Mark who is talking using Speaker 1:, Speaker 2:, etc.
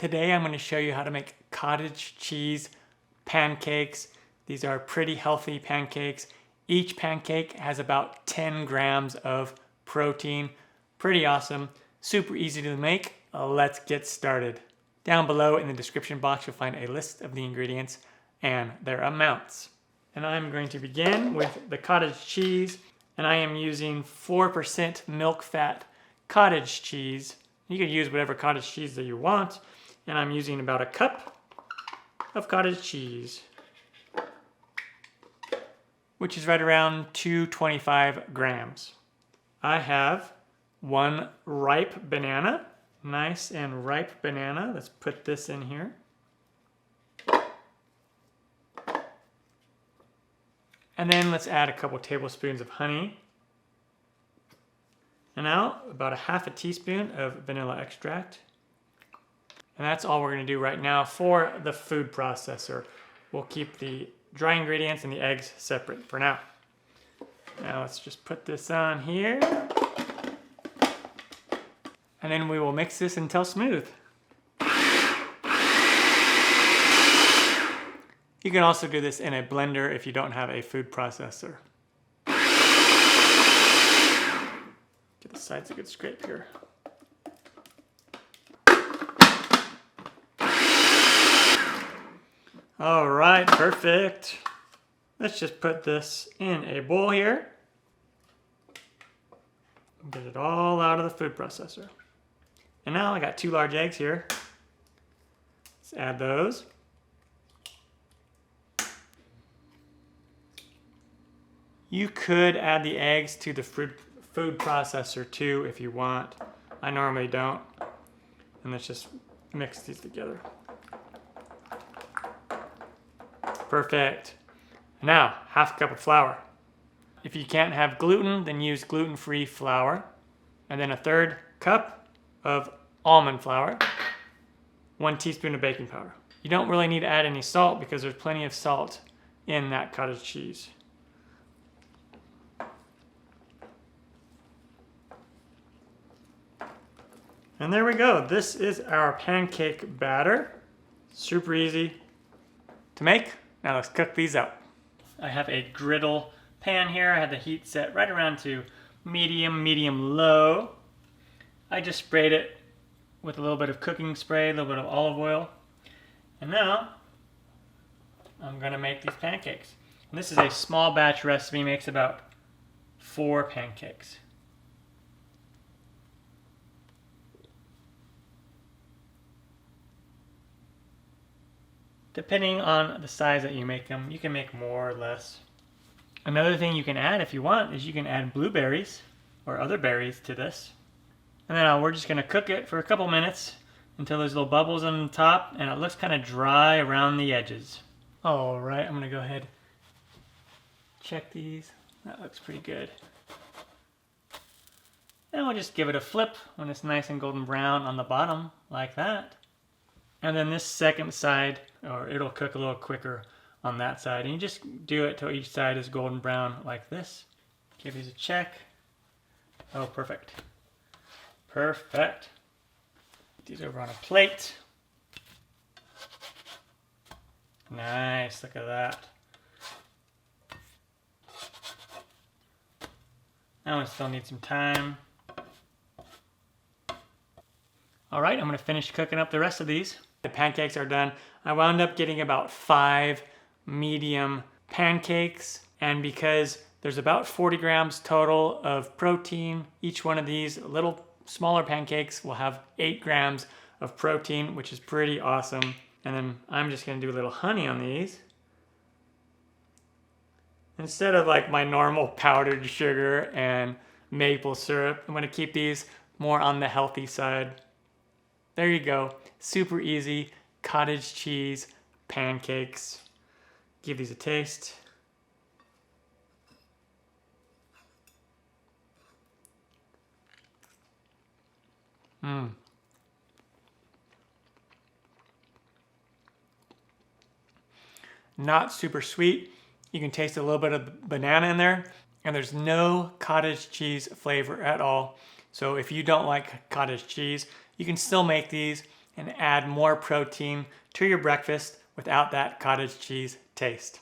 Speaker 1: Today I'm going to show you how to make cottage cheese pancakes. These are pretty healthy pancakes. Each pancake has about 10 grams of protein. Pretty awesome, super easy to make. Let's get started. Down below in the description box you'll find a list of the ingredients and their amounts. And I'm going to begin with the cottage cheese, and I am using 4% milk fat cottage cheese. You can use whatever cottage cheese that you want, and I'm using about a cup of cottage cheese, which is right around 225 grams. I have one ripe banana, nice and ripe banana. Let's put this in here. And then let's add a couple tablespoons of honey. And now about a half a teaspoon of vanilla extract. And that's all we're going to do right now for the food processor. We'll keep the dry ingredients and the eggs separate for now. Now let's just put this on here. And then we will mix this until smooth. You can also do this in a blender if you don't have a food processor. Get the sides a good scrape here. All right, perfect. Let's just put this in a bowl here. Get it all out of the food processor. And now I got 2 large eggs here. Let's add those. You could add the eggs to the food processor too if you want. I normally don't. And let's just mix these together. Perfect. Now, half a cup of flour. If you can't have gluten, then use gluten-free flour. And then a 1/3 cup of almond flour. 1 teaspoon of baking powder. You don't really need to add any salt because there's plenty of salt in that cottage cheese. And there we go. This is our pancake batter. Super easy to make. Now let's cook these up. I have a griddle pan here. I have the heat set right around to medium low. I just sprayed it with a little bit of cooking spray, a little bit of olive oil. And now I'm gonna make these pancakes. And this is a small batch recipe, makes about 4 pancakes. Depending on the size that you make them, you can make more or less. Another thing you can add if you want is you can add blueberries or other berries to this. And then we're just going to cook it for a couple minutes until there's little bubbles on the top and it looks kind of dry around the edges. Alright, I'm going to go ahead check these. That looks pretty good. And we'll just give it a flip when it's nice and golden brown on the bottom, like that. And then this second side, or it'll cook a little quicker on that side. And you just do it till each side is golden brown like this. Give these a check. Oh, perfect. Perfect. Put these over on a plate. Nice, look at that. That one still needs some time. All right, I'm gonna finish cooking up the rest of these. The pancakes are done. I wound up getting about 5 medium pancakes, and because there's about 40 grams total of protein, each one of these little smaller pancakes will have 8 grams of protein, which is pretty awesome. And then I'm just gonna do a little honey on these. Instead of like my normal powdered sugar and maple syrup, I'm gonna keep these more on the healthy side. There you go, super easy cottage cheese pancakes. Give these a taste. Not super sweet. You can taste a little bit of banana in there, and there's no cottage cheese flavor at all. So if you don't like cottage cheese, you can still make these and add more protein to your breakfast without that cottage cheese taste.